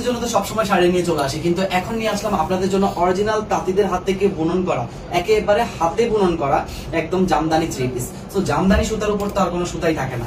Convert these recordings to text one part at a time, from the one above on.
আপনাদের জন্য তো সবসময় শাড়ি নিয়ে চলে আসি, কিন্তু এখন নিয়ে আসলাম আপনাদের জন্য অরিজিনাল তাঁতিদের হাত থেকে বুনন করা, একেবারে হাতে বুনন করা একদম জামদানি থ্রি পিস। তো জামদানি সুতার উপর তো আর কোনো সুতাই থাকে না,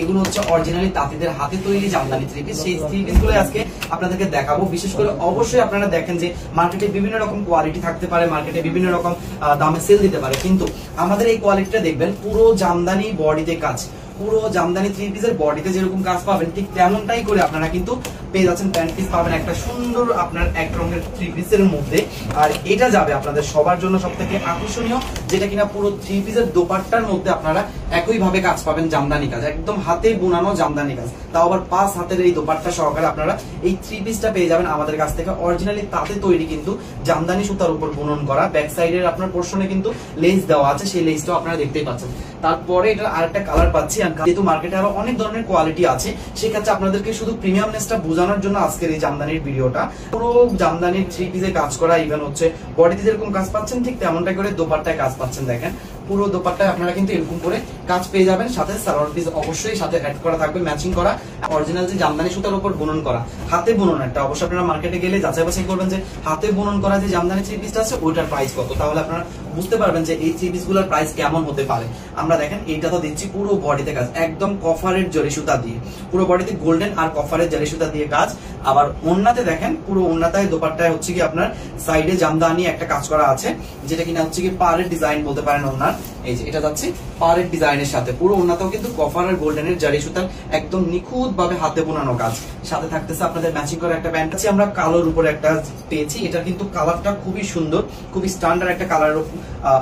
এগুলো হচ্ছে অরিজিনালি তাঁতিদের হাতে তৈরি জামদানি থ্রি পিস। সেই থ্রি পিস গুলো আজকে আপনাদেরকে দেখাবো। বিশেষ করে অবশ্যই আপনারা দেখেন যে মার্কেটে বিভিন্ন রকম কোয়ালিটি থাকতে পারে, মার্কেটে বিভিন্ন রকম দামে সেল দিতে পারে, কিন্তু আমাদের এই কোয়ালিটিটা দেখবেন পুরো জামদানি বডিতে কাজ, পুরো জামদানি থ্রি পিসের বডিতে যেরকম কাজ পাবেন ঠিক তেমনটাই করে আপনারা কিন্তু পেয়ে যাচ্ছেন। প্যান্ট পিস পাবেন একটা সুন্দর আপনার এক রঙের থ্রি পিসের মধ্যে, আর এটা যাবে আপনাদের সবার জন্য সব থেকে আকর্ষণীয়, যেটা কিনা পুরো থ্রি পিসের দোপাট্টার মধ্যে আপনারা একই ভাবে কাজ পাবেন, জামদানি কাজ, একদম হাতে বোনানো জামদানি কাজ, তাও আবার 5 হাতের এই দোপাট্টা সহকারে আপনারা এই থ্রি পিসটা পেয়ে যাবেন আমাদের কাছ থেকে। অরিজিনালি তাতে তৈরি কিন্তু জামদানি সুতার উপর বুনন করা, ব্যাক সাইডের আপনার পোর্শনে কিন্তু লেস দেওয়া আছে, সেই লেসটাও আপনারা দেখতেই পাচ্ছেন। তারপরে এটা আরেকটা কালার পাচ্ছি, যেহেতু মার্কেটে আরো অনেক ধরনের কোয়ালিটি আছে, সেক্ষেত্রে আপনাদেরকে শুধু প্রিমিয়ামনেসটা বোঝানোর জন্য আজকের এই জামদানির ভিডিওটা। পুরো জামদানির থ্রি পিসে কাজ করা, ইভেন হচ্ছে বডিতে যেরকম কাজ পাচ্ছেন ঠিক তেমনটা করে দোপাট্টায় কাজ পাচ্ছেন। দেখেন পুরো দোপাট্টায় আপনারা কিন্তু এরকম করে কাজ পেয়ে যাবেন, সাথে সালোয়ার পিস অবশ্যই সাথে অ্যাড করা থাকবে, ম্যাচিং করা অরিজিনাল যে জামদানি সুতার উপর বুনন করা, হাতে বুনন একটা। অবশ্যই আপনারা মার্কেটে গেলে যাচাই বাছাই করবেন যে হাতে বুনন করা যে জামদানি থ্রি পিসটা আছে ওইটার প্রাইস কত, তাহলে আপনারা বুঝতে পারবেন যে এই থ্রি পিস গুলোর প্রাইস কেমন হতে পারে। আমরা দেখেন এইটা তো দিচ্ছি পুরো বডিতে কাজ, একদম কফারের জরি সুতা দিয়ে, পুরো বডিতে গোল্ডেন আর কফারের জরি সুতা দিয়ে কাজ। আবার ওন্নাতে দেখেন পুরো ওন্নাটায় দোপাট্টায় হচ্ছে কি আপনার সাইডে জামদানি একটা কাজ করা আছে, যেটা কিনা হচ্ছে কি পাড়ের ডিজাইন বলতে পারেন ওন্নার। এই যে এটা যাচ্ছে পাড়ের ডিজাইনের সাথে, পুরো ওন্নাটাও কিন্তু কফার আর গোল্ডেনের জারি সুতার একদম নিখুঁত ভাবে হাতে বোনানো কাজ, সাথে থাকতেছে আপনাদের ম্যাচিং করা একটা প্যান্ট আছে। আমরা কালোর উপরে একটা পেয়েছি, এটা কিন্তু কালারটা খুবই সুন্দর, খুবই স্ট্যান্ডার্ড একটা কালার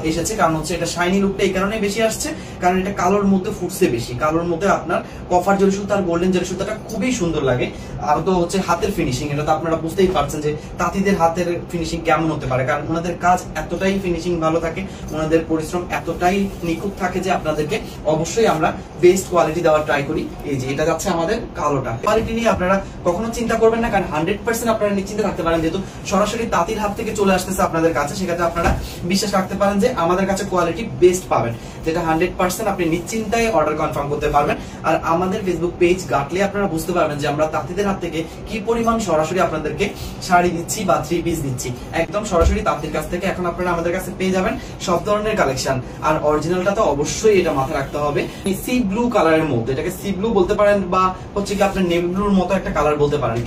এসেছে, কারণ হচ্ছে এটা শাইনি লুকটা এই কারণে বেশি আসছে, কারণ এটা কালোর মধ্যে ফুটছে বেশি, কালোর মধ্যে আপনার কফার জরি সুতা আর গোল্ডেন জরি সুতাটা খুবই সুন্দর লাগে। আর তো হচ্ছে হাতের ফিনিশিং, এটা তো আপনারা বুঝতেই পারছেন যে তাঁতিদের হাতের ফিনিশিং কেমন হতে পারে, কারণ ওনাদের কাজ এতটাই ফিনিশিং ভালো থাকে, ওনাদের পরিশ্রম এতটাই নিখুঁত থাকে যে আপনাদেরকে অবশ্যই আমরা বেস্ট কোয়ালিটি দেওয়ার ট্রাই করি। এই যে এটা যাচ্ছে আমাদের কালোটা, কোয়ালিটি নিয়ে আপনারা কখনো চিন্তা করবেন না, কারণ 100% আপনারা নিশ্চিন্তে থাকতে পারেন, যেহেতু সরাসরি তাঁতির হাত থেকে চলে আসতেছে আপনাদের কাছে, সেক্ষেত্রে আপনারা বিশ্বাস রাখতে পারেন যে আমাদের কাছে কোয়ালিটি বেস্ট পাবেন, যেটা 100% আপনি নিশ্চিন্তায় অর্ডার কনফার্ম করতে পারবেন। আর আমাদের ফেসবুক পেজ ঘাটলে আপনারা বুঝতে পারবেন যে আমরা তাঁতিদের হাত থেকে কি পরিমাণ সরাসরি আপনাদেরকে শাড়ি দিচ্ছি বা থ্রি পিস দিচ্ছি, একদম সরাসরি তাঁতির কাছ থেকে এখন আপনারা আমাদের কাছে পেয়ে যাবেন সব ধরনের কালেকশন। আর অরিজিনালটা তো অবশ্যই এটা মাথায় রাখতে হবে, সি ব্লু কালারের মধ্যে, এটাকে সি ব্লু বলতে পারেন বা হচ্ছে কি আপনার নেভি ব্লুর মতো একটা কালার বলতে পারেন।